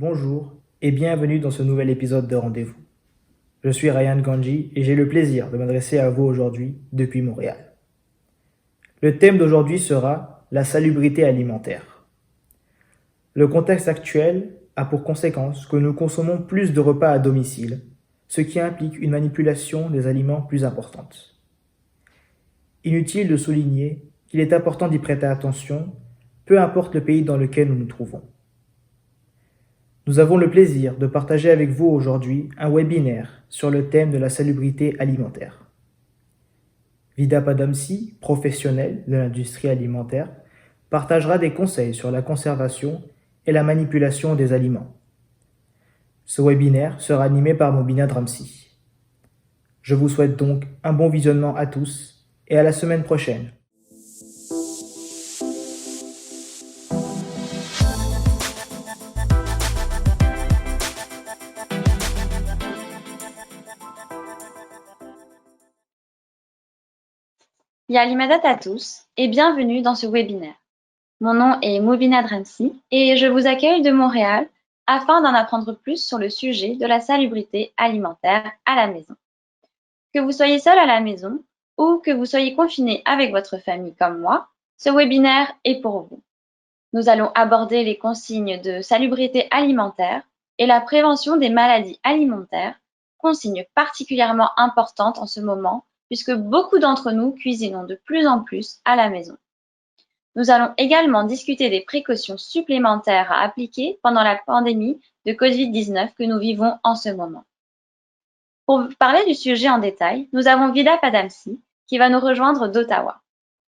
Bonjour et bienvenue dans ce nouvel épisode de Rendez-vous. Je suis Ryan Ganji et j'ai le plaisir de m'adresser à vous aujourd'hui depuis Montréal. Le thème d'aujourd'hui sera la salubrité alimentaire. Le contexte actuel a pour conséquence que nous consommons plus de repas à domicile, ce qui implique une manipulation des aliments plus importante. Inutile de souligner qu'il est important d'y prêter attention, peu importe le pays dans lequel nous nous trouvons. Nous avons le plaisir de partager avec vous aujourd'hui un webinaire sur le thème de la salubrité alimentaire. Vida Padamsi, professionnel de l'industrie alimentaire, partagera des conseils sur la conservation et la manipulation des aliments. Ce webinaire sera animé par Mobina Dramsi. Je vous souhaite donc un bon visionnement à tous et à la semaine prochaine. Yalimadat à tous et bienvenue dans ce webinaire. Mon nom est Mobina Dramsi et je vous accueille de Montréal afin d'en apprendre plus sur le sujet de la salubrité alimentaire à la maison. Que vous soyez seul à la maison ou que vous soyez confiné avec votre famille comme moi, ce webinaire est pour vous. Nous allons aborder les consignes de salubrité alimentaire et la prévention des maladies alimentaires, consignes particulièrement importantes en ce moment puisque beaucoup d'entre nous cuisinons de plus en plus à la maison. Nous allons également discuter des précautions supplémentaires à appliquer pendant la pandémie de Covid-19 que nous vivons en ce moment. Pour vous parler du sujet en détail, nous avons Vida Padamsi qui va nous rejoindre d'Ottawa.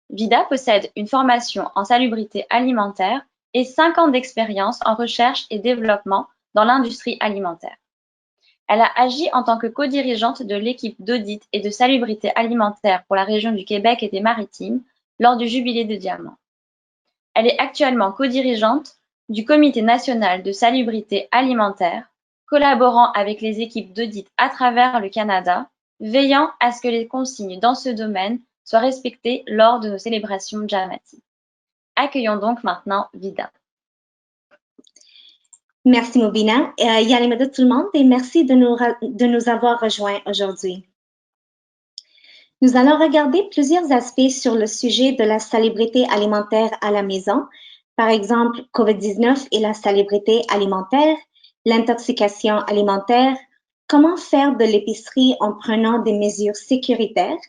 Vida possède une formation en salubrité alimentaire et 5 ans d'expérience en recherche et développement dans l'industrie alimentaire. Elle a agi en tant que co-dirigeante de l'équipe d'audit et de salubrité alimentaire pour la région du Québec et des Maritimes lors du Jubilé de Diamant. Elle est actuellement co-dirigeante du Comité national de salubrité alimentaire, collaborant avec les équipes d'audit à travers le Canada, veillant à ce que les consignes dans ce domaine soient respectées lors de nos célébrations Jamati. Accueillons donc maintenant Vida. Merci Mobina. Yalimadat tout le monde et merci de nous avoir rejoints aujourd'hui. Nous allons regarder plusieurs aspects sur le sujet de la salubrité alimentaire à la maison, par exemple COVID-19 et la salubrité alimentaire, l'intoxication alimentaire, comment faire de l'épicerie en prenant des mesures sécuritaires,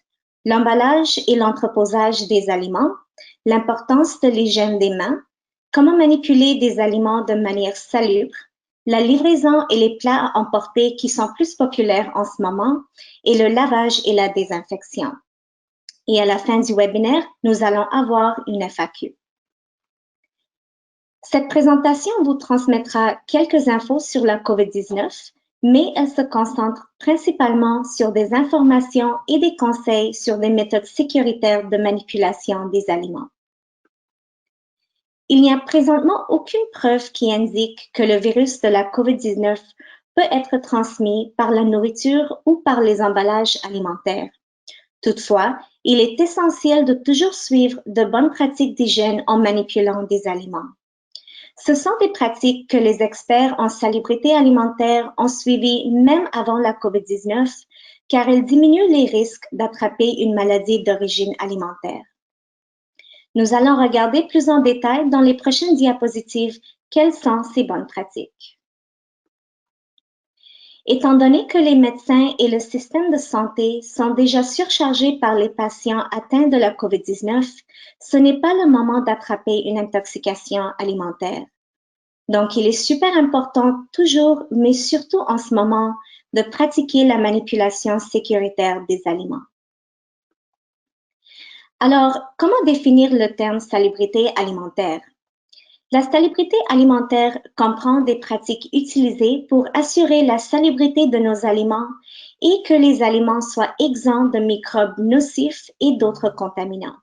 l'emballage et l'entreposage des aliments, l'importance de l'hygiène des mains, comment manipuler des aliments de manière salubre, la livraison et les plats emportés qui sont plus populaires en ce moment, et le lavage et la désinfection. Et à la fin du webinaire, nous allons avoir une FAQ. Cette présentation vous transmettra quelques infos sur la COVID-19, mais elle se concentre principalement sur des informations et des conseils sur des méthodes sécuritaires de manipulation des aliments. Il n'y a présentement aucune preuve qui indique que le virus de la COVID-19 peut être transmis par la nourriture ou par les emballages alimentaires. Toutefois, il est essentiel de toujours suivre de bonnes pratiques d'hygiène en manipulant des aliments. Ce sont des pratiques que les experts en salubrité alimentaire ont suivies même avant la COVID-19, car elles diminuent les risques d'attraper une maladie d'origine alimentaire. Nous allons regarder plus en détail dans les prochaines diapositives quelles sont ces bonnes pratiques. Étant donné que les médecins et le système de santé sont déjà surchargés par les patients atteints de la COVID-19, ce n'est pas le moment d'attraper une intoxication alimentaire. Donc, il est super important toujours, mais surtout en ce moment, de pratiquer la manipulation sécuritaire des aliments. Alors, comment définir le terme salubrité alimentaire? La salubrité alimentaire comprend des pratiques utilisées pour assurer la salubrité de nos aliments et que les aliments soient exempts de microbes nocifs et d'autres contaminants.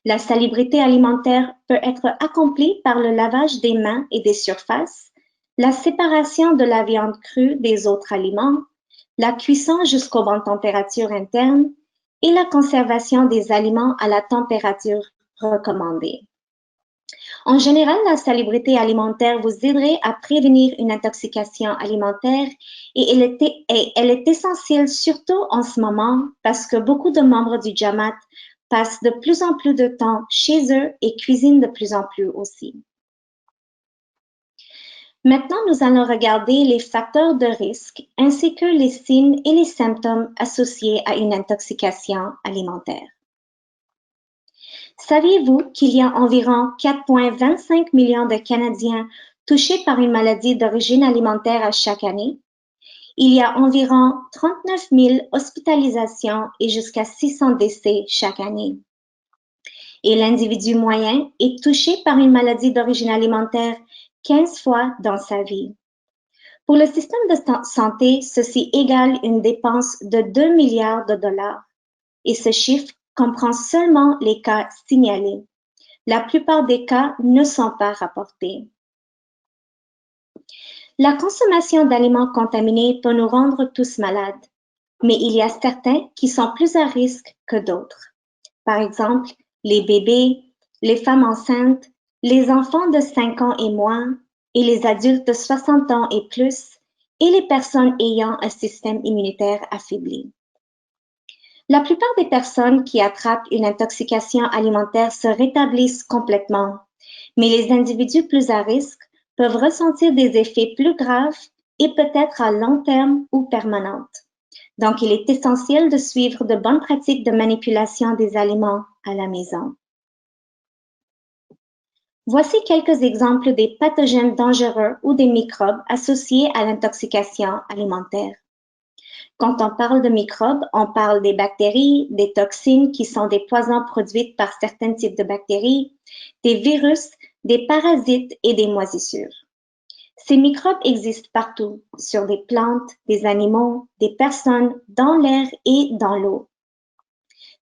La salubrité alimentaire peut être accomplie par le lavage des mains et des surfaces, la séparation de la viande crue des autres aliments, la cuisson jusqu'aux bonnes températures internes et la conservation des aliments à la température recommandée. En général, la salubrité alimentaire vous aiderait à prévenir une intoxication alimentaire et elle est essentielle surtout en ce moment parce que beaucoup de membres du Jamaat passent de plus en plus de temps chez eux et cuisinent de plus en plus aussi. Maintenant, nous allons regarder les facteurs de risque ainsi que les signes et les symptômes associés à une intoxication alimentaire. Saviez-vous qu'il y a environ 4,25 millions de Canadiens touchés par une maladie d'origine alimentaire à chaque année? Il y a environ 39 000 hospitalisations et jusqu'à 600 décès chaque année. Et l'individu moyen est touché par une maladie d'origine alimentaire 15 fois dans sa vie. Pour le système de santé, ceci égale une dépense de 2 milliards de dollars. Et ce chiffre comprend seulement les cas signalés. La plupart des cas ne sont pas rapportés. La consommation d'aliments contaminés peut nous rendre tous malades, mais il y a certains qui sont plus à risque que d'autres. Par exemple, les bébés, les femmes enceintes, les enfants de 5 ans et moins, et les adultes de 60 ans et plus, et les personnes ayant un système immunitaire affaibli. La plupart des personnes qui attrapent une intoxication alimentaire se rétablissent complètement, mais les individus plus à risque peuvent ressentir des effets plus graves et peut-être à long terme ou permanentes. Donc, il est essentiel de suivre de bonnes pratiques de manipulation des aliments à la maison. Voici quelques exemples des pathogènes dangereux ou des microbes associés à l'intoxication alimentaire. Quand on parle de microbes, on parle des bactéries, des toxines qui sont des poisons produits par certains types de bactéries, des virus, des parasites et des moisissures. Ces microbes existent partout, sur des plantes, des animaux, des personnes, dans l'air et dans l'eau.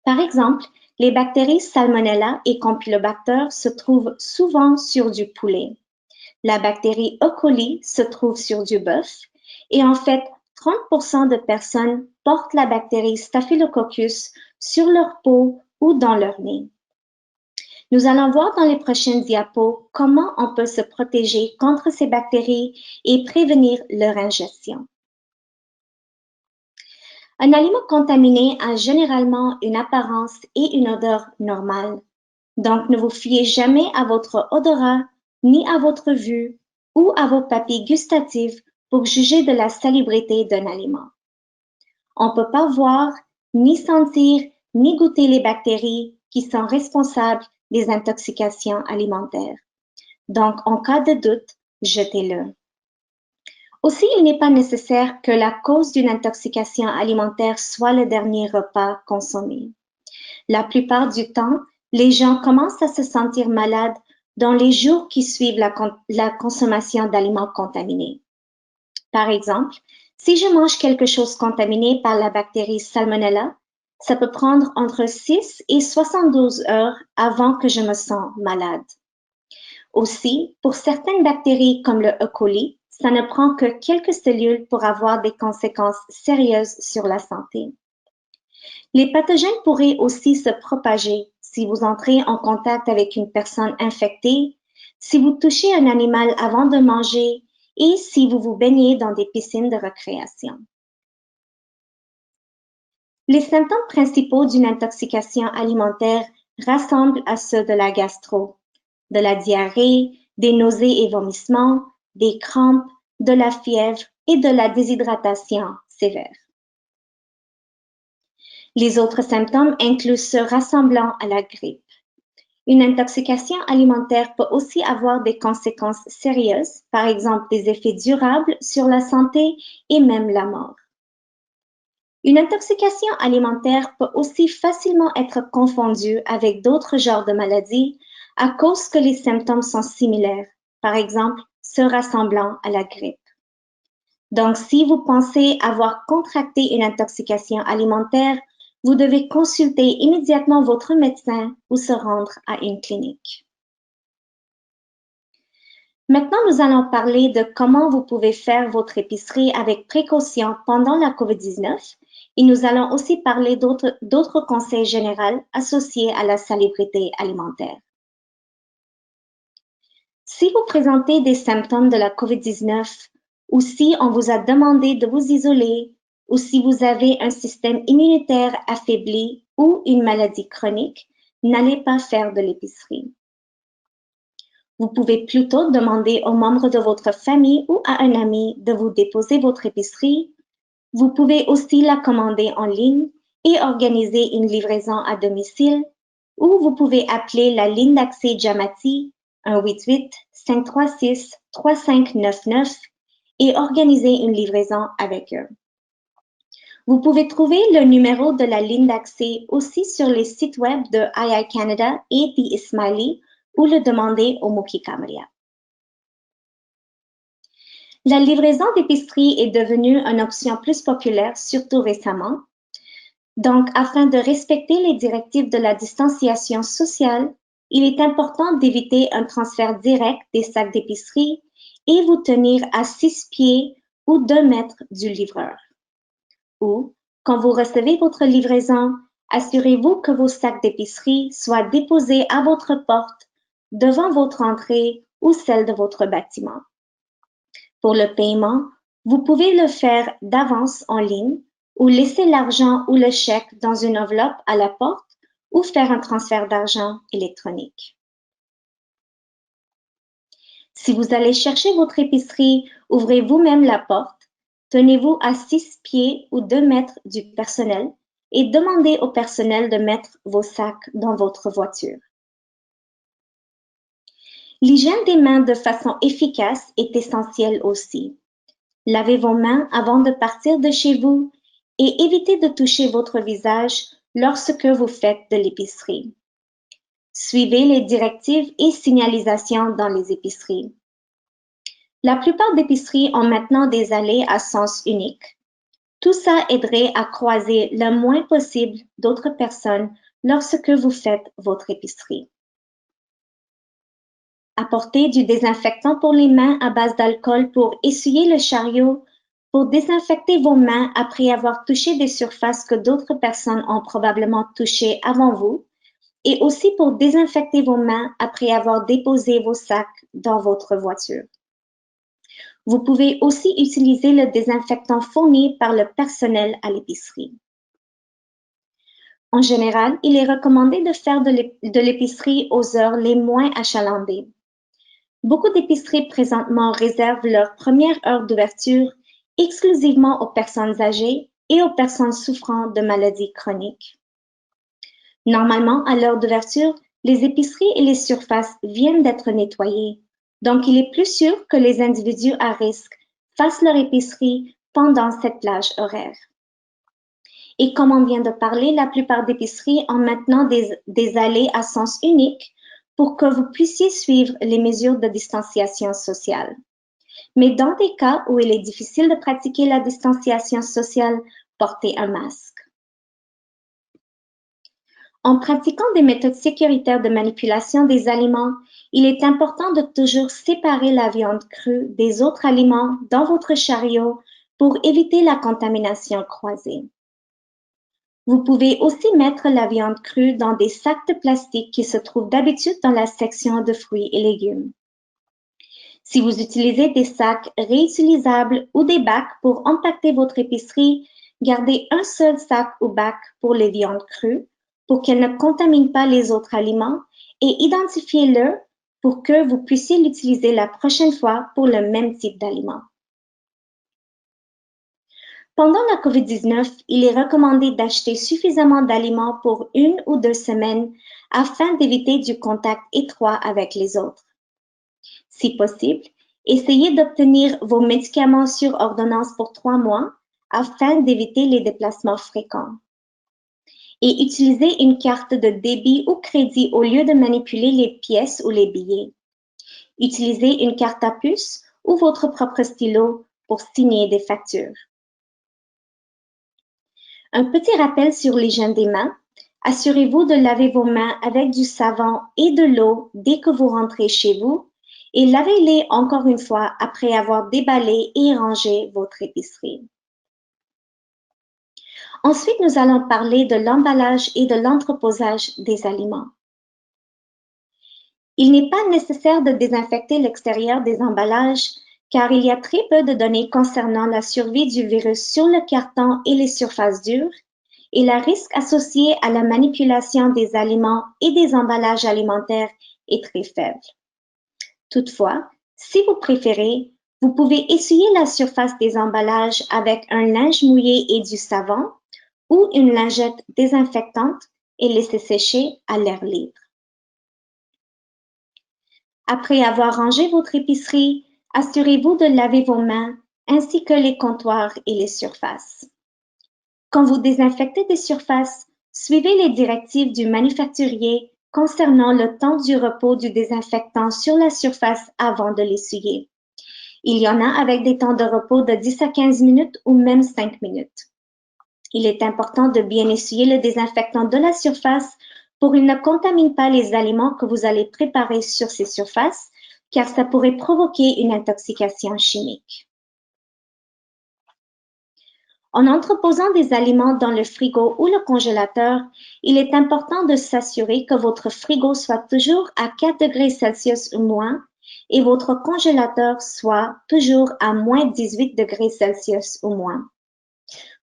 Par exemple, les bactéries Salmonella et Campylobacter se trouvent souvent sur du poulet. La bactérie E. coli se trouve sur du bœuf et en fait, 30% de personnes portent la bactérie Staphylococcus sur leur peau ou dans leur nez. Nous allons voir dans les prochaines diapos comment on peut se protéger contre ces bactéries et prévenir leur ingestion. Un aliment contaminé a généralement une apparence et une odeur normale. Donc, ne vous fiez jamais à votre odorat, ni à votre vue ou à vos papilles gustatives pour juger de la salubrité d'un aliment. On ne peut pas voir, ni sentir, ni goûter les bactéries qui sont responsables des intoxications alimentaires. Donc, en cas de doute, jetez-le. Aussi, il n'est pas nécessaire que la cause d'une intoxication alimentaire soit le dernier repas consommé. La plupart du temps, les gens commencent à se sentir malades dans les jours qui suivent la consommation d'aliments contaminés. Par exemple, si je mange quelque chose contaminé par la bactérie Salmonella, ça peut prendre entre 6 et 72 heures avant que je me sente malade. Aussi, pour certaines bactéries comme le E. coli, ça ne prend que quelques cellules pour avoir des conséquences sérieuses sur la santé. Les pathogènes pourraient aussi se propager si vous entrez en contact avec une personne infectée, si vous touchez un animal avant de manger et si vous vous baignez dans des piscines de récréation. Les symptômes principaux d'une intoxication alimentaire rassemblent à ceux de la gastro, de la diarrhée, des nausées et vomissements, des crampes, de la fièvre et de la déshydratation sévère. Les autres symptômes incluent ceux rassemblant à la grippe. Une intoxication alimentaire peut aussi avoir des conséquences sérieuses, par exemple des effets durables sur la santé et même la mort. Une intoxication alimentaire peut aussi facilement être confondue avec d'autres genres de maladies à cause que les symptômes sont similaires, par exemple ceux rassemblant à la grippe. Donc, si vous pensez avoir contracté une intoxication alimentaire, vous devez consulter immédiatement votre médecin ou se rendre à une clinique. Maintenant, nous allons parler de comment vous pouvez faire votre épicerie avec précaution pendant la COVID-19 et nous allons aussi parler d'autres conseils généraux associés à la salubrité alimentaire. Si vous présentez des symptômes de la COVID-19 ou si on vous a demandé de vous isoler ou si vous avez un système immunitaire affaibli ou une maladie chronique, n'allez pas faire de l'épicerie. Vous pouvez plutôt demander aux membres de votre famille ou à un ami de vous déposer votre épicerie. Vous pouvez aussi la commander en ligne et organiser une livraison à domicile ou vous pouvez appeler la ligne d'accès Jamati 1-888-536-3599 et organiser une livraison avec eux. Vous pouvez trouver le numéro de la ligne d'accès aussi sur les sites web de II Canada et The Ismaili ou le demander au Muki Kamria. La livraison d'épicerie est devenue une option plus populaire, surtout récemment. Donc, afin de respecter les directives de la distanciation sociale, il est important d'éviter un transfert direct des sacs d'épicerie et vous tenir à 6 pieds ou 2 mètres du livreur. Ou, quand vous recevez votre livraison, assurez-vous que vos sacs d'épicerie soient déposés à votre porte, devant votre entrée ou celle de votre bâtiment. Pour le paiement, vous pouvez le faire d'avance en ligne ou laisser l'argent ou le chèque dans une enveloppe à la porte ou faire un transfert d'argent électronique. Si vous allez chercher votre épicerie, ouvrez vous-même la porte, tenez-vous à 6 pieds ou 2 mètres du personnel et demandez au personnel de mettre vos sacs dans votre voiture. L'hygiène des mains de façon efficace est essentielle aussi. Lavez vos mains avant de partir de chez vous et évitez de toucher votre visage lorsque vous faites de l'épicerie. Suivez les directives et signalisations dans les épiceries. La plupart d'épiceries ont maintenant des allées à sens unique. Tout ça aiderait à croiser le moins possible d'autres personnes lorsque vous faites votre épicerie. Apportez du désinfectant pour les mains à base d'alcool pour essuyer le chariot, pour désinfecter vos mains après avoir touché des surfaces que d'autres personnes ont probablement touchées avant vous, et aussi pour désinfecter vos mains après avoir déposé vos sacs dans votre voiture. Vous pouvez aussi utiliser le désinfectant fourni par le personnel à l'épicerie. En général, il est recommandé de faire de l'épicerie aux heures les moins achalandées. Beaucoup d'épiceries présentement réservent leur première heure d'ouverture exclusivement aux personnes âgées et aux personnes souffrant de maladies chroniques. Normalement, à l'heure d'ouverture, les épiceries et les surfaces viennent d'être nettoyées, donc il est plus sûr que les individus à risque fassent leur épicerie pendant cette plage horaire. Et comme on vient de parler, la plupart d'épiceries ont maintenant des allées à sens unique pour que vous puissiez suivre les mesures de distanciation sociale. Mais dans des cas où il est difficile de pratiquer la distanciation sociale, portez un masque. En pratiquant des méthodes sécuritaires de manipulation des aliments, il est important de toujours séparer la viande crue des autres aliments dans votre chariot pour éviter la contamination croisée. Vous pouvez aussi mettre la viande crue dans des sacs de plastique qui se trouvent d'habitude dans la section de fruits et légumes. Si vous utilisez des sacs réutilisables ou des bacs pour empaqueter votre épicerie, gardez un seul sac ou bac pour les viandes crues pour qu'elles ne contaminent pas les autres aliments et identifiez-le pour que vous puissiez l'utiliser la prochaine fois pour le même type d'aliment. Pendant la COVID-19, il est recommandé d'acheter suffisamment d'aliments pour 1 ou 2 semaines afin d'éviter du contact étroit avec les autres. Si possible, essayez d'obtenir vos médicaments sur ordonnance pour 3 mois afin d'éviter les déplacements fréquents. Et utilisez une carte de débit ou crédit au lieu de manipuler les pièces ou les billets. Utilisez une carte à puce ou votre propre stylo pour signer des factures. Un petit rappel sur l'hygiène des mains. Assurez-vous de laver vos mains avec du savon et de l'eau dès que vous rentrez chez vous et lavez-les encore une fois après avoir déballé et rangé votre épicerie. Ensuite, nous allons parler de l'emballage et de l'entreposage des aliments. Il n'est pas nécessaire de désinfecter l'extérieur des emballages car il y a très peu de données concernant la survie du virus sur le carton et les surfaces dures et le risque associé à la manipulation des aliments et des emballages alimentaires est très faible. Toutefois, si vous préférez, vous pouvez essuyer la surface des emballages avec un linge mouillé et du savon ou une lingette désinfectante et laisser sécher à l'air libre. Après avoir rangé votre épicerie, assurez-vous de laver vos mains ainsi que les comptoirs et les surfaces. Quand vous désinfectez des surfaces, suivez les directives du manufacturier concernant le temps du repos du désinfectant sur la surface avant de l'essuyer. Il y en a avec des temps de repos de 10 à 15 minutes ou même 5 minutes. Il est important de bien essuyer le désinfectant de la surface pour qu'il ne contamine pas les aliments que vous allez préparer sur ces surfaces, car ça pourrait provoquer une intoxication chimique. En entreposant des aliments dans le frigo ou le congélateur, il est important de s'assurer que votre frigo soit toujours à 4 degrés Celsius ou moins et votre congélateur soit toujours à moins 18 degrés Celsius ou moins.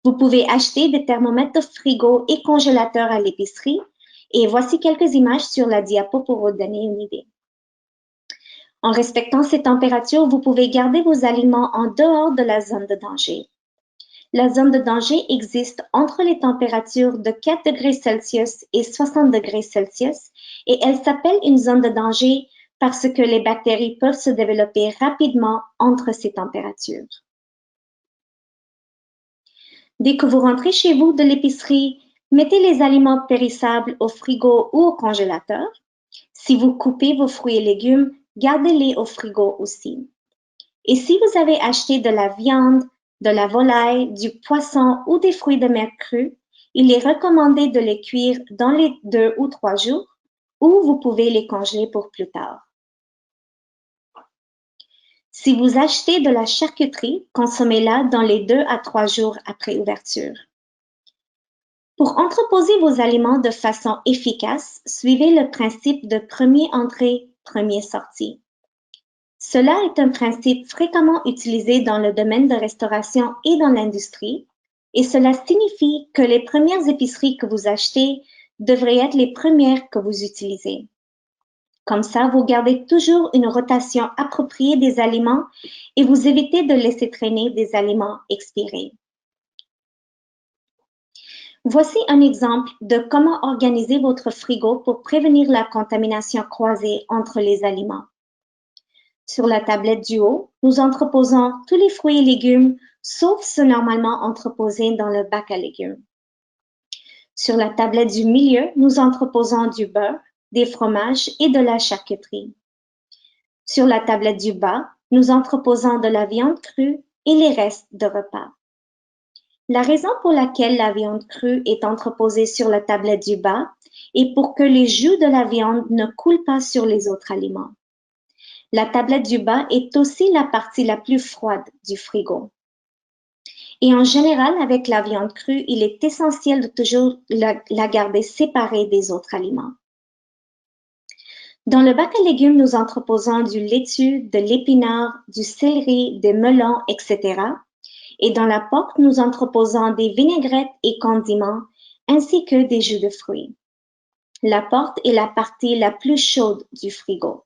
Vous pouvez acheter des thermomètres de frigo et congélateur à l'épicerie et voici quelques images sur la diapo pour vous donner une idée. En respectant ces températures, vous pouvez garder vos aliments en dehors de la zone de danger. La zone de danger existe entre les températures de 4 degrés Celsius et 60 degrés Celsius et elle s'appelle une zone de danger parce que les bactéries peuvent se développer rapidement entre ces températures. Dès que vous rentrez chez vous de l'épicerie, mettez les aliments périssables au frigo ou au congélateur. Si vous coupez vos fruits et légumes, gardez-les au frigo aussi. Et si vous avez acheté de la viande, de la volaille, du poisson ou des fruits de mer crus, il est recommandé de les cuire dans les 2 ou 3 jours ou vous pouvez les congeler pour plus tard. Si vous achetez de la charcuterie, consommez-la dans les 2 à 3 jours après ouverture. Pour entreposer vos aliments de façon efficace, suivez le principe de premier entrée, premier sortie. Cela est un principe fréquemment utilisé dans le domaine de restauration et dans l'industrie, et cela signifie que les premières épiceries que vous achetez devraient être les premières que vous utilisez. Comme ça, vous gardez toujours une rotation appropriée des aliments et vous évitez de laisser traîner des aliments expirés. Voici un exemple de comment organiser votre frigo pour prévenir la contamination croisée entre les aliments. Sur la tablette du haut, nous entreposons tous les fruits et légumes, sauf ceux normalement entreposés dans le bac à légumes. Sur la tablette du milieu, nous entreposons du beurre, des fromages et de la charcuterie. Sur la tablette du bas, nous entreposons de la viande crue et les restes de repas. La raison pour laquelle la viande crue est entreposée sur la tablette du bas est pour que les jus de la viande ne coulent pas sur les autres aliments. La tablette du bas est aussi la partie la plus froide du frigo. Et en général, avec la viande crue, il est essentiel de toujours la garder séparée des autres aliments. Dans le bac à légumes, nous entreposons du laitue, de l'épinard, du céleri, des melons, etc. Et dans la porte, nous entreposons des vinaigrettes et condiments, ainsi que des jus de fruits. La porte est la partie la plus chaude du frigo.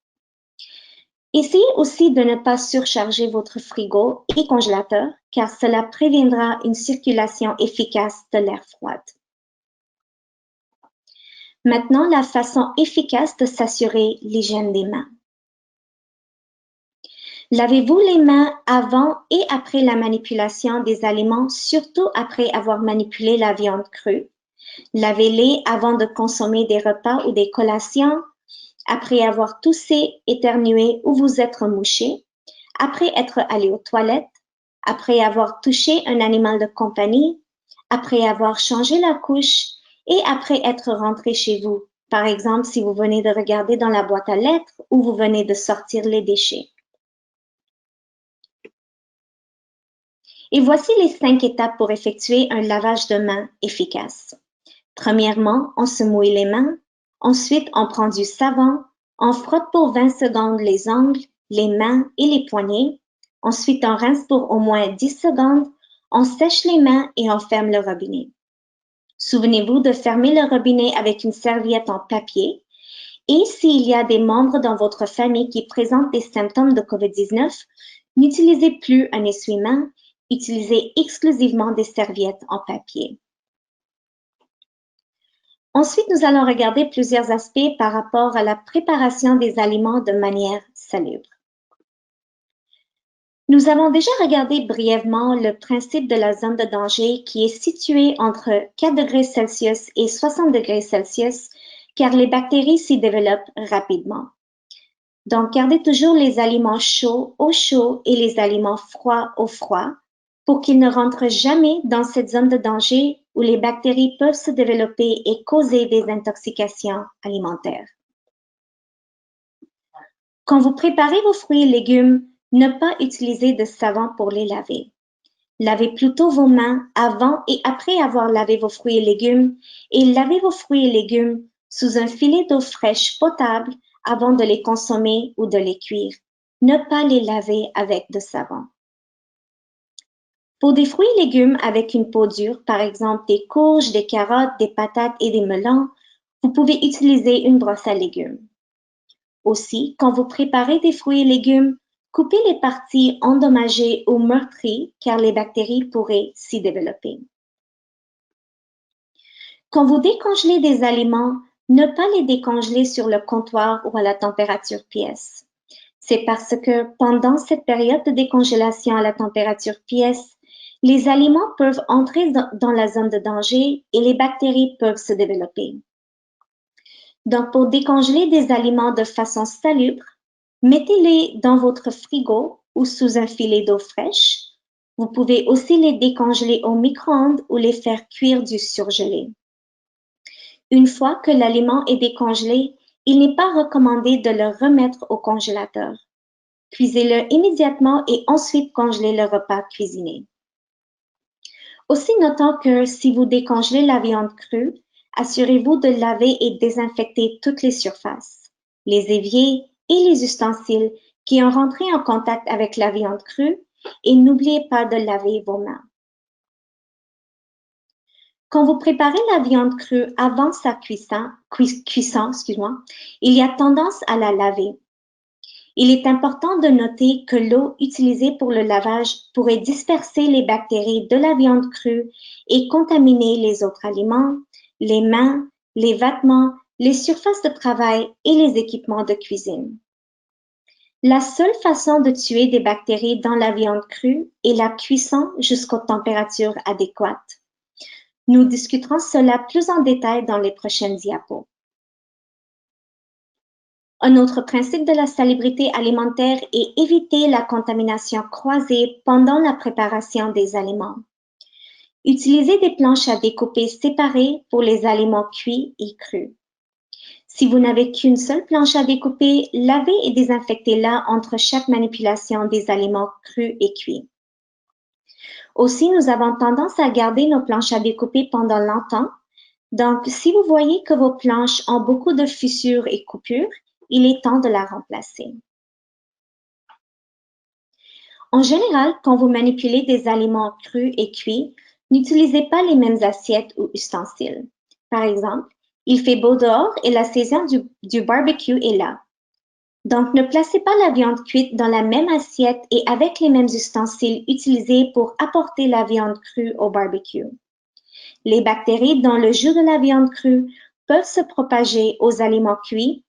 Essayez aussi de ne pas surcharger votre frigo et congélateur, car cela préviendra une circulation efficace de l'air froid. Maintenant, la façon efficace de s'assurer l'hygiène des mains. Lavez-vous les mains avant et après la manipulation des aliments, surtout après avoir manipulé la viande crue. Lavez-les avant de consommer des repas ou des collations, après avoir toussé, éternué ou vous être mouché, après être allé aux toilettes, après avoir touché un animal de compagnie, après avoir changé la couche et après être rentré chez vous. Par exemple, si vous venez de regarder dans la boîte à lettres ou vous venez de sortir les déchets. Et voici les 5 étapes pour effectuer un lavage de mains efficace. Premièrement, on se mouille les mains. Ensuite, on prend du savon. On frotte pour 20 secondes les ongles, les mains et les poignets. Ensuite, on rince pour au moins 10 secondes. On sèche les mains et on ferme le robinet. Souvenez-vous de fermer le robinet avec une serviette en papier. Et s'il y a des membres dans votre famille qui présentent des symptômes de COVID-19, n'utilisez plus un essuie-mains, utilisez exclusivement des serviettes en papier. Ensuite, nous allons regarder plusieurs aspects par rapport à la préparation des aliments de manière salubre. Nous avons déjà regardé brièvement le principe de la zone de danger qui est située entre 4 degrés Celsius et 60 degrés Celsius car les bactéries s'y développent rapidement. Donc, gardez toujours les aliments chauds au chaud et les aliments froids au froid pour qu'ils ne rentrent jamais dans cette zone de danger où les bactéries peuvent se développer et causer des intoxications alimentaires. Quand vous préparez vos fruits et légumes, ne pas utiliser de savon pour les laver. Lavez plutôt vos mains avant et après avoir lavé vos fruits et légumes et lavez vos fruits et légumes sous un filet d'eau fraîche potable avant de les consommer ou de les cuire. Ne pas les laver avec de savon. Pour des fruits et légumes avec une peau dure, par exemple des courges, des carottes, des patates et des melons, vous pouvez utiliser une brosse à légumes. Aussi, quand vous préparez des fruits et légumes, coupez les parties endommagées ou meurtries car les bactéries pourraient s'y développer. Quand vous décongelez des aliments, ne pas les décongeler sur le comptoir ou à la température pièce. C'est parce que pendant cette période de décongélation à la température pièce, les aliments peuvent entrer dans la zone de danger et les bactéries peuvent se développer. Donc, pour décongeler des aliments de façon salubre, mettez-les dans votre frigo ou sous un filet d'eau fraîche. Vous pouvez aussi les décongeler au micro-ondes ou les faire cuire du surgelé. Une fois que l'aliment est décongelé, il n'est pas recommandé de le remettre au congélateur. Cuisez-le immédiatement et ensuite congelez le repas cuisiné. Aussi, notons que si vous décongelez la viande crue, assurez-vous de laver et désinfecter toutes les surfaces, les éviers et les ustensiles qui ont rentré en contact avec la viande crue et n'oubliez pas de laver vos mains. Quand vous préparez la viande crue avant sa cuisson, il y a tendance à la laver. Il est important de noter que l'eau utilisée pour le lavage pourrait disperser les bactéries de la viande crue et contaminer les autres aliments, les mains, les vêtements, les surfaces de travail et les équipements de cuisine. La seule façon de tuer des bactéries dans la viande crue est la cuisson jusqu'aux températures adéquates. Nous discuterons cela plus en détail dans les prochaines diapos. Un autre principe de la salubrité alimentaire est éviter la contamination croisée pendant la préparation des aliments. Utilisez des planches à découper séparées pour les aliments cuits et crus. Si vous n'avez qu'une seule planche à découper, lavez et désinfectez-la entre chaque manipulation des aliments crus et cuits. Aussi, nous avons tendance à garder nos planches à découper pendant longtemps. Donc, si vous voyez que vos planches ont beaucoup de fissures et coupures, il est temps de la remplacer. En général, quand vous manipulez des aliments crus et cuits, n'utilisez pas les mêmes assiettes ou ustensiles. Par exemple, il fait beau dehors et la saison du barbecue est là. Donc, ne placez pas la viande cuite dans la même assiette et avec les mêmes ustensiles utilisés pour apporter la viande crue au barbecue. Les bactéries dans le jus de la viande crue peuvent se propager aux aliments cuits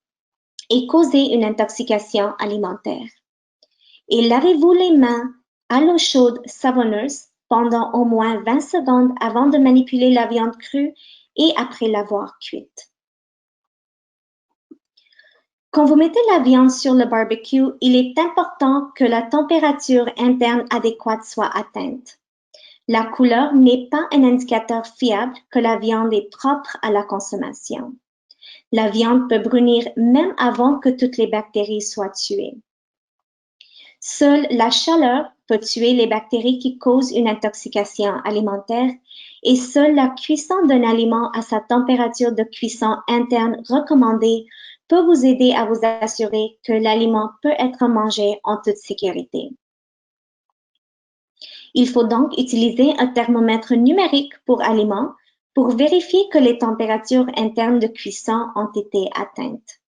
et causer une intoxication alimentaire. Et lavez-vous les mains à l'eau chaude savonneuse pendant au moins 20 secondes avant de manipuler la viande crue et après l'avoir cuite. Quand vous mettez la viande sur le barbecue, il est important que la température interne adéquate soit atteinte. La couleur n'est pas un indicateur fiable que la viande est propre à la consommation. La viande peut brunir même avant que toutes les bactéries soient tuées. Seule la chaleur peut tuer les bactéries qui causent une intoxication alimentaire et seule la cuisson d'un aliment à sa température de cuisson interne recommandée peut vous aider à vous assurer que l'aliment peut être mangé en toute sécurité. Il faut donc utiliser un thermomètre numérique pour aliments pour vérifier que les températures internes de cuisson ont été atteintes.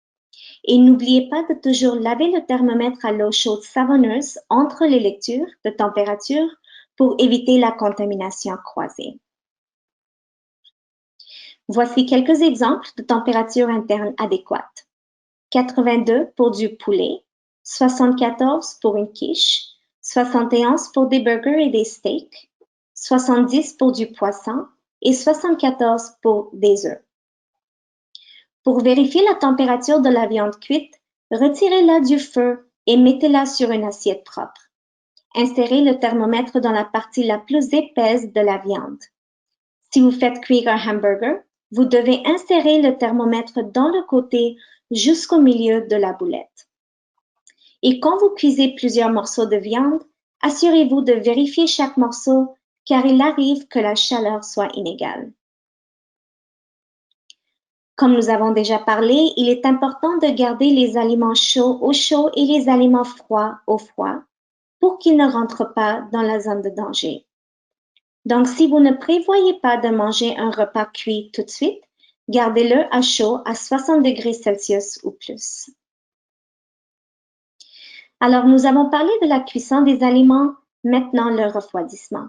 Et n'oubliez pas de toujours laver le thermomètre à l'eau chaude savonneuse entre les lectures de température pour éviter la contamination croisée. Voici quelques exemples de température interne adéquate. 82 pour du poulet, 74 pour une quiche, 71 pour des burgers et des steaks, 70 pour du poisson et 74 pour des œufs. Pour vérifier la température de la viande cuite, retirez-la du feu et mettez-la sur une assiette propre. Insérez le thermomètre dans la partie la plus épaisse de la viande. Si vous faites cuire un hamburger, vous devez insérer le thermomètre dans le côté jusqu'au milieu de la boulette. Et quand vous cuisez plusieurs morceaux de viande, assurez-vous de vérifier chaque morceau car il arrive que la chaleur soit inégale. Comme nous avons déjà parlé, il est important de garder les aliments chauds au chaud et les aliments froids au froid pour qu'ils ne rentrent pas dans la zone de danger. Donc, si vous ne prévoyez pas de manger un repas cuit tout de suite, gardez-le à chaud à 60 degrés Celsius ou plus. Alors, nous avons parlé de la cuisson des aliments, maintenant le refroidissement.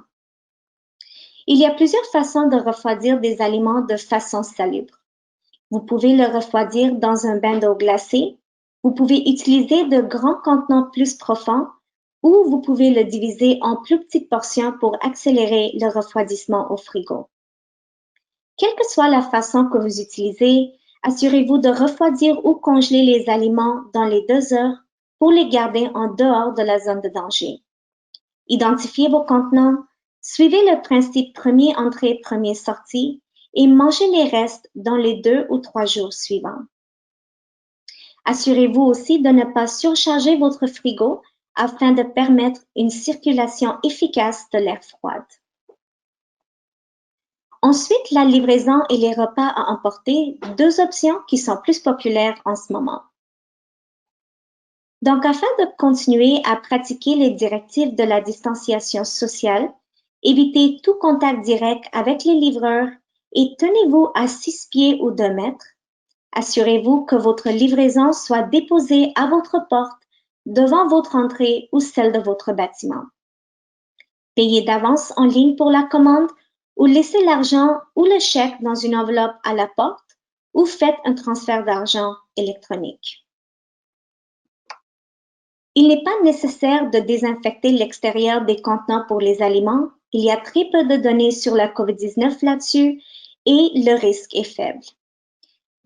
Il y a plusieurs façons de refroidir des aliments de façon salubre. Vous pouvez le refroidir dans un bain d'eau glacée, vous pouvez utiliser de grands contenants plus profonds ou vous pouvez le diviser en plus petites portions pour accélérer le refroidissement au frigo. Quelle que soit la façon que vous utilisez, assurez-vous de refroidir ou congeler les aliments dans les 2 heures pour les garder en dehors de la zone de danger. Identifiez vos contenants, suivez le principe premier entrée, premier sortie et mangez les restes dans les 2 ou 3 jours suivants. Assurez-vous aussi de ne pas surcharger votre frigo afin de permettre une circulation efficace de l'air froid. Ensuite, la livraison et les repas à emporter, 2 options qui sont plus populaires en ce moment. Donc, afin de continuer à pratiquer les directives de la distanciation sociale, évitez tout contact direct avec les livreurs et tenez-vous à 6 pieds ou 2 mètres. Assurez-vous que votre livraison soit déposée à votre porte, devant votre entrée ou celle de votre bâtiment. Payez d'avance en ligne pour la commande ou laissez l'argent ou le chèque dans une enveloppe à la porte ou faites un transfert d'argent électronique. Il n'est pas nécessaire de désinfecter l'extérieur des contenants pour les aliments. Il y a très peu de données sur la COVID-19 là-dessus et le risque est faible.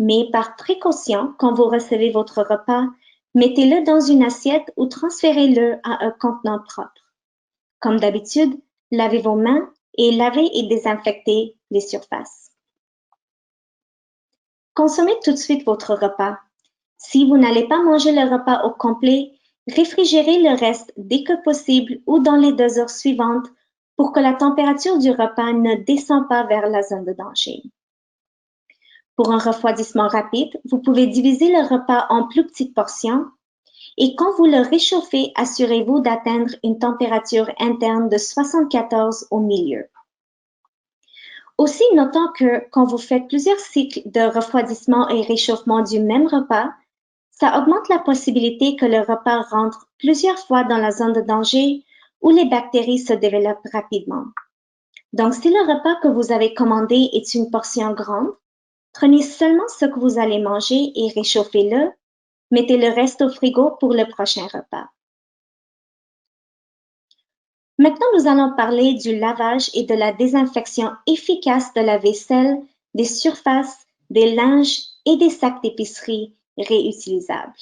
Mais par précaution, quand vous recevez votre repas, mettez-le dans une assiette ou transférez-le à un contenant propre. Comme d'habitude, lavez vos mains et lavez et désinfectez les surfaces. Consommez tout de suite votre repas. Si vous n'allez pas manger le repas au complet, réfrigérez le reste dès que possible ou dans les 2 heures suivantes pour que la température du repas ne descende pas vers la zone de danger. Pour un refroidissement rapide, vous pouvez diviser le repas en plus petites portions et quand vous le réchauffez, assurez-vous d'atteindre une température interne de 74 au milieu. Aussi, notons que quand vous faites plusieurs cycles de refroidissement et réchauffement du même repas, ça augmente la possibilité que le repas rentre plusieurs fois dans la zone de danger où les bactéries se développent rapidement. Donc, si le repas que vous avez commandé est une portion grande, prenez seulement ce que vous allez manger et réchauffez-le. Mettez le reste au frigo pour le prochain repas. Maintenant, nous allons parler du lavage et de la désinfection efficace de la vaisselle, des surfaces, des linges et des sacs d'épicerie réutilisables.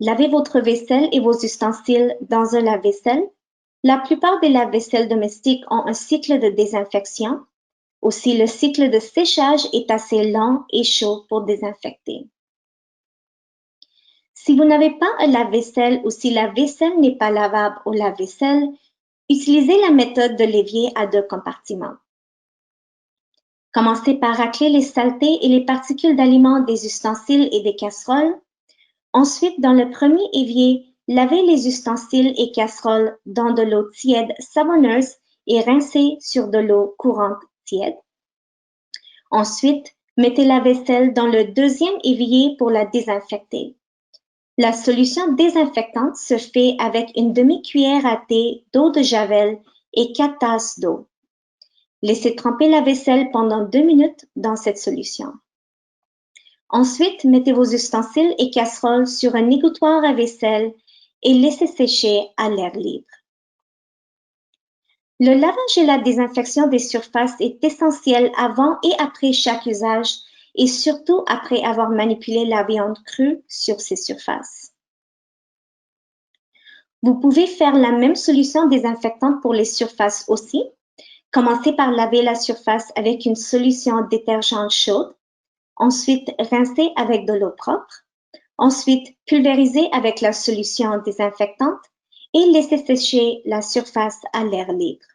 Lavez votre vaisselle et vos ustensiles dans un lave-vaisselle. La plupart des lave-vaisselles domestiques ont un cycle de désinfection. Aussi, le cycle de séchage est assez lent et chaud pour désinfecter. Si vous n'avez pas un lave-vaisselle ou si la vaisselle n'est pas lavable au lave-vaisselle, utilisez la méthode de l'évier à 2 compartiments. Commencez par racler les saletés et les particules d'aliments des ustensiles et des casseroles. Ensuite, dans le premier évier, lavez les ustensiles et casseroles dans de l'eau tiède savonneuse et rincez sur de l'eau courante tiède. Ensuite, mettez la vaisselle dans le deuxième évier pour la désinfecter. La solution désinfectante se fait avec une demi-cuillère à thé d'eau de javel et 4 tasses d'eau. Laissez tremper la vaisselle pendant 2 minutes dans cette solution. Ensuite, mettez vos ustensiles et casseroles sur un égouttoir à vaisselle et laissez sécher à l'air libre. Le lavage et la désinfection des surfaces est essentiel avant et après chaque usage et surtout après avoir manipulé la viande crue sur ces surfaces. Vous pouvez faire la même solution désinfectante pour les surfaces aussi. Commencez par laver la surface avec une solution détergente chaude. Ensuite, rincez avec de l'eau propre. Ensuite, pulvérisez avec la solution désinfectante et laissez sécher la surface à l'air libre.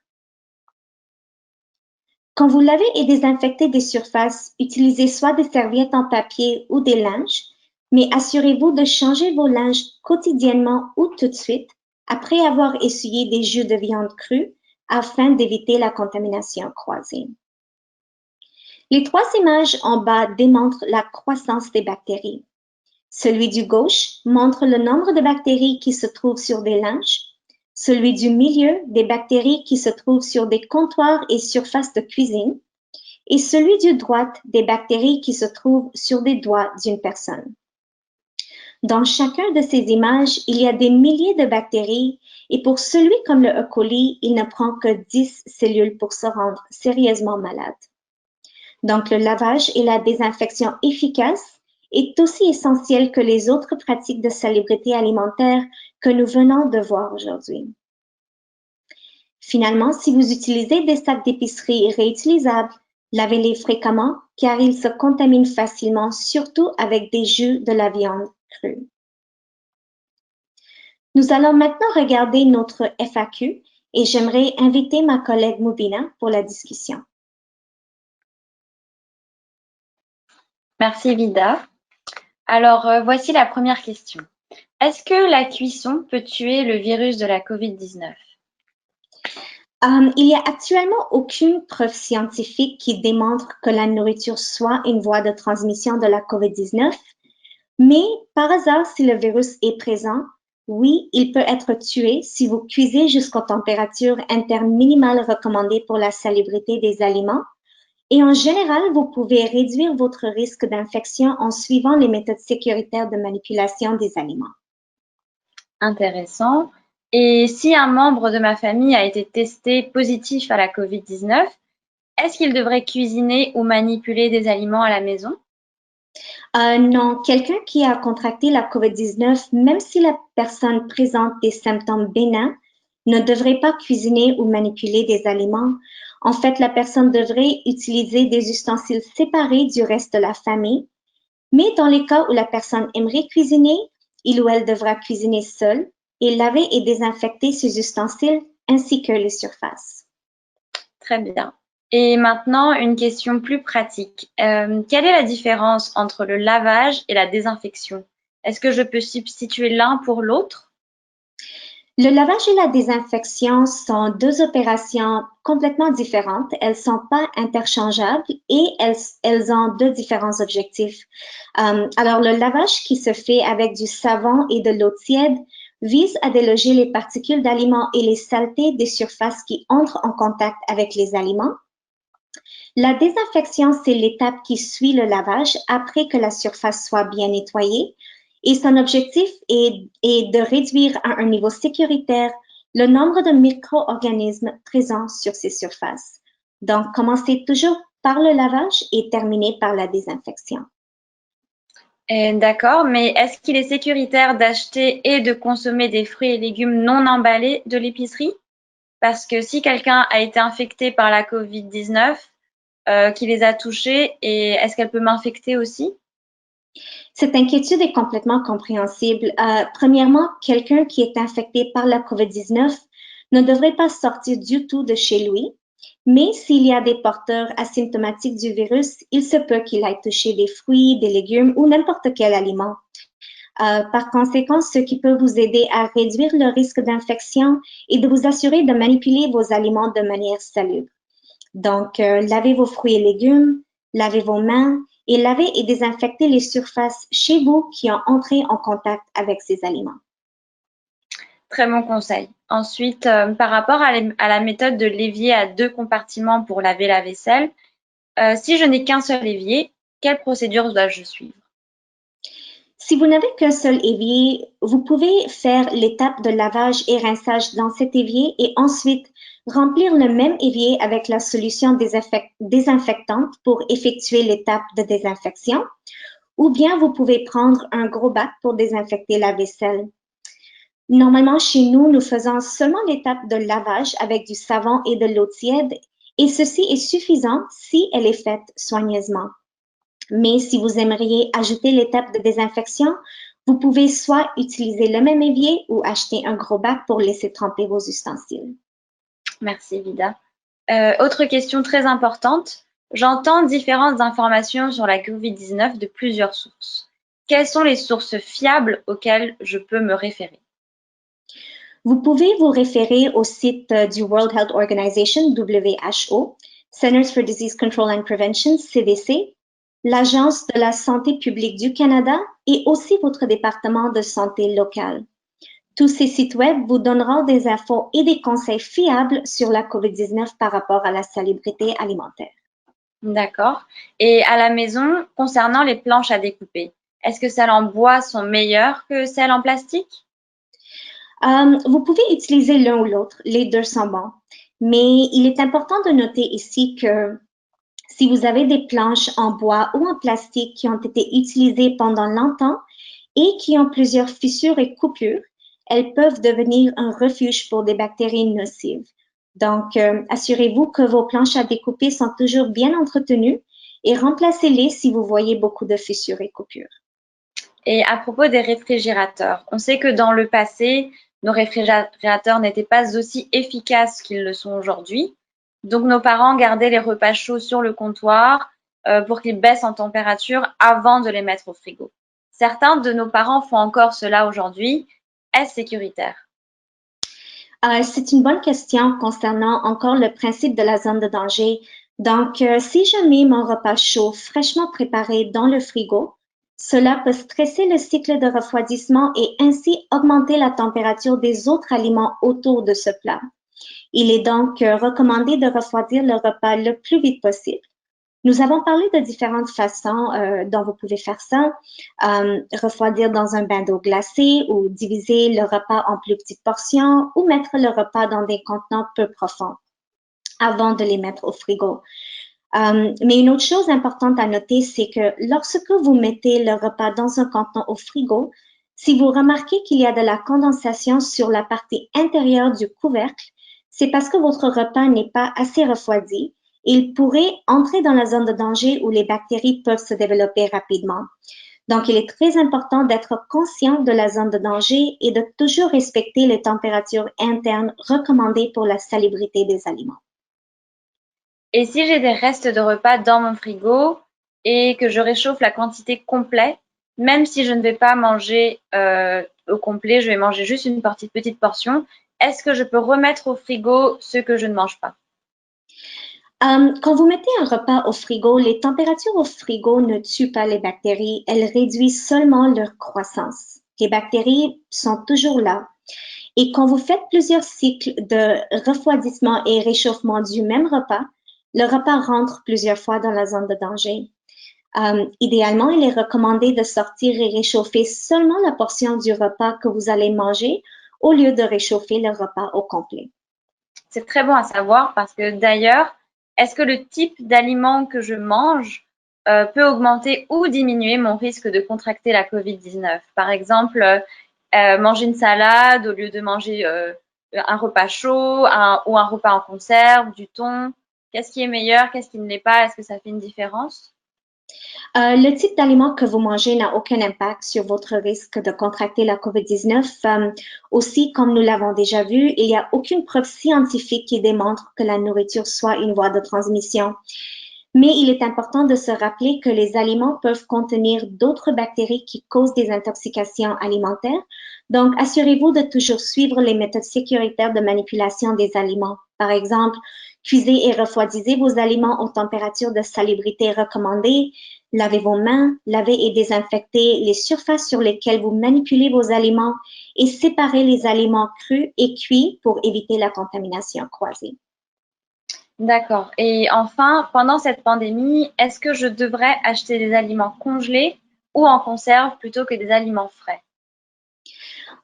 Quand vous lavez et désinfectez des surfaces, utilisez soit des serviettes en papier ou des linges, mais assurez-vous de changer vos linges quotidiennement ou tout de suite après avoir essuyé des jus de viande crue afin d'éviter la contamination croisée. Les 3 images en bas démontrent la croissance des bactéries. Celui du gauche montre le nombre de bactéries qui se trouvent sur des linges, celui du milieu des bactéries qui se trouvent sur des comptoirs et surfaces de cuisine, et celui du droite des bactéries qui se trouvent sur des doigts d'une personne. Dans chacun de ces images, il y a des milliers de bactéries et pour celui comme le E. coli, il ne prend que 10 cellules pour se rendre sérieusement malade. Donc, le lavage et la désinfection efficace est aussi essentiel que les autres pratiques de salubrité alimentaire que nous venons de voir aujourd'hui. Finalement, si vous utilisez des sacs d'épicerie réutilisables, lavez-les fréquemment car ils se contaminent facilement, surtout avec des jus de la viande crue. Nous allons maintenant regarder notre FAQ et j'aimerais inviter ma collègue Mubina pour la discussion. Merci Vida. Alors, voici la première question. Est-ce que la cuisson peut tuer le virus de la COVID-19? Il n'y a actuellement aucune preuve scientifique qui démontre que la nourriture soit une voie de transmission de la COVID-19, mais par hasard, si le virus est présent, oui, il peut être tué si vous cuisez jusqu'aux températures internes minimales recommandées pour la salubrité des aliments. Et en général, vous pouvez réduire votre risque d'infection en suivant les méthodes sécuritaires de manipulation des aliments. Intéressant. Et si un membre de ma famille a été testé positif à la COVID-19, est-ce qu'il devrait cuisiner ou manipuler des aliments à la maison? Non, quelqu'un qui a contracté la COVID-19, même si la personne présente des symptômes bénins, ne devrait pas cuisiner ou manipuler des aliments. En fait, la personne devrait utiliser des ustensiles séparés du reste de la famille. Mais dans les cas où la personne aimerait cuisiner, il ou elle devra cuisiner seule et laver et désinfecter ses ustensiles ainsi que les surfaces. Très bien. Et maintenant, une question plus pratique. Quelle est la différence entre le lavage et la désinfection? Est-ce que je peux substituer l'un pour l'autre? Le lavage et la désinfection sont 2 opérations complètement différentes. Elles sont pas interchangeables et elles ont 2 différents objectifs. Alors, le lavage qui se fait avec du savon et de l'eau tiède vise à déloger les particules d'aliments et les saletés des surfaces qui entrent en contact avec les aliments. La désinfection, c'est l'étape qui suit le lavage après que la surface soit bien nettoyée. Et son objectif est de réduire à un niveau sécuritaire le nombre de micro-organismes présents sur ces surfaces. Donc, commencez toujours par le lavage et terminez par la désinfection. D'accord, mais est-ce qu'il est sécuritaire d'acheter et de consommer des fruits et légumes non emballés de l'épicerie? Parce que si quelqu'un a été infecté par la COVID-19, qui les a touchés, et est-ce qu'elle peut m'infecter aussi? Cette inquiétude est complètement compréhensible. Premièrement, quelqu'un qui est infecté par la COVID-19 ne devrait pas sortir du tout de chez lui, Mais s'il y a des porteurs asymptomatiques du virus, il se peut qu'il ait touché des fruits, des légumes ou n'importe quel aliment. Par conséquent, ce qui peut vous aider à réduire le risque d'infection et de vous assurer de manipuler vos aliments de manière salubre. Donc, lavez vos fruits et légumes, lavez vos mains et lavez et désinfectez les surfaces chez vous qui ont entré en contact avec ces aliments. Très bon conseil. Ensuite, par rapport à la méthode de l'évier à 2 compartiments pour laver la vaisselle, si je n'ai qu'un seul évier, quelle procédure dois-je suivre? Si vous n'avez qu'un seul évier, vous pouvez faire l'étape de lavage et rinçage dans cet évier et ensuite remplir le même évier avec la solution désinfectante pour effectuer l'étape de désinfection. Ou bien vous pouvez prendre un gros bac pour désinfecter la vaisselle. Normalement, chez nous, nous faisons seulement l'étape de lavage avec du savon et de l'eau tiède et ceci est suffisant si elle est faite soigneusement. Mais si vous aimeriez ajouter l'étape de désinfection, vous pouvez soit utiliser le même évier ou acheter un gros bac pour laisser tremper vos ustensiles. Merci Vida. Autre question très importante. J'entends différentes informations sur la COVID-19 de plusieurs sources. Quelles sont les sources fiables auxquelles je peux me référer? Vous pouvez vous référer au site du World Health Organization, WHO, Centers for Disease Control and Prevention, CDC, l'Agence de la santé publique du Canada et aussi votre département de santé local. Tous ces sites web vous donneront des infos et des conseils fiables sur la COVID-19 par rapport à la salubrité alimentaire. D'accord. Et à la maison, concernant les planches à découper, est-ce que celles en bois sont meilleures que celles en plastique? Vous pouvez utiliser l'un ou l'autre, les deux sont bons. Mais il est important de noter ici que si vous avez des planches en bois ou en plastique qui ont été utilisées pendant longtemps et qui ont plusieurs fissures et coupures, elles peuvent devenir un refuge pour des bactéries nocives. Donc, assurez-vous que vos planches à découper sont toujours bien entretenues et remplacez-les si vous voyez beaucoup de fissures et coupures. Et à propos des réfrigérateurs, on sait que dans le passé, nos réfrigérateurs n'étaient pas aussi efficaces qu'ils le sont aujourd'hui. Donc nos parents gardaient les repas chauds sur le comptoir pour qu'ils baissent en température avant de les mettre au frigo. Certains de nos parents font encore cela aujourd'hui. Est-ce sécuritaire? C'est une bonne question concernant encore le principe de la zone de danger. Donc, si je mets mon repas chaud fraîchement préparé dans le frigo, cela peut stresser le cycle de refroidissement et ainsi augmenter la température des autres aliments autour de ce plat. Il est donc recommandé de refroidir le repas le plus vite possible. Nous avons parlé de différentes façons dont vous pouvez faire ça. Refroidir dans un bain d'eau glacée ou diviser le repas en plus petites portions ou mettre le repas dans des contenants peu profonds avant de les mettre au frigo. Mais une autre chose importante à noter, c'est que lorsque vous mettez le repas dans un contenant au frigo, si vous remarquez qu'il y a de la condensation sur la partie intérieure du couvercle, c'est parce que votre repas n'est pas assez refroidi et il pourrait entrer dans la zone de danger où les bactéries peuvent se développer rapidement. Donc, il est très important d'être conscient de la zone de danger et de toujours respecter les températures internes recommandées pour la salubrité des aliments. Et si j'ai des restes de repas dans mon frigo et que je réchauffe la quantité complète, même si je ne vais pas manger au complet, je vais manger juste une petite portion, est-ce que je peux remettre au frigo ce que je ne mange pas? Quand vous mettez un repas au frigo, les températures au frigo ne tuent pas les bactéries, elles réduisent seulement leur croissance. Les bactéries sont toujours là. Et quand vous faites plusieurs cycles de refroidissement et réchauffement du même repas, le repas rentre plusieurs fois dans la zone de danger. Idéalement, il est recommandé de sortir et réchauffer seulement la portion du repas que vous allez manger au lieu de réchauffer le repas au complet. C'est très bon à savoir parce que d'ailleurs, est-ce que le type d'aliment que je mange peut augmenter ou diminuer mon risque de contracter la COVID-19? Par exemple, manger une salade au lieu de manger un repas chaud ou un repas en conserve, du thon. Qu'est-ce qui est meilleur? Qu'est-ce qui ne l'est pas? Est-ce que ça fait une différence? Le type d'aliment que vous mangez n'a aucun impact sur votre risque de contracter la COVID-19. Aussi, comme nous l'avons déjà vu, il n'y a aucune preuve scientifique qui démontre que la nourriture soit une voie de transmission. Mais il est important de se rappeler que les aliments peuvent contenir d'autres bactéries qui causent des intoxications alimentaires. Donc, assurez-vous de toujours suivre les méthodes sécuritaires de manipulation des aliments. Par exemple, cuisez et refroidissez vos aliments aux températures de salubrité recommandées. Lavez vos mains, lavez et désinfectez les surfaces sur lesquelles vous manipulez vos aliments et séparez les aliments crus et cuits pour éviter la contamination croisée. D'accord. Et enfin, pendant cette pandémie, est-ce que je devrais acheter des aliments congelés ou en conserve plutôt que des aliments frais?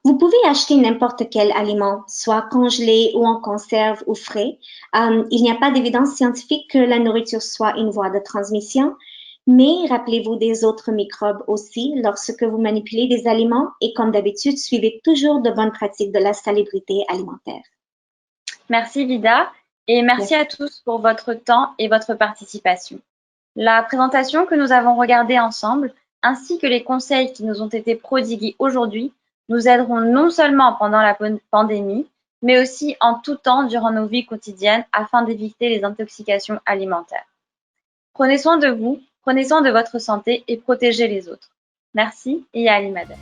Vous pouvez acheter n'importe quel aliment, soit congelé ou en conserve ou frais. Il n'y a pas d'évidence scientifique que la nourriture soit une voie de transmission, mais rappelez-vous des autres microbes aussi lorsque vous manipulez des aliments et comme d'habitude, suivez toujours de bonnes pratiques de la salubrité alimentaire. Merci Vida et merci Merci. à tous pour votre temps et votre participation. La présentation que nous avons regardée ensemble, ainsi que les conseils qui nous ont été prodigués aujourd'hui, nous aideront non seulement pendant la pandémie, mais aussi en tout temps durant nos vies quotidiennes afin d'éviter les intoxications alimentaires. Prenez soin de vous, prenez soin de votre santé et protégez les autres. Merci et à Alimadel.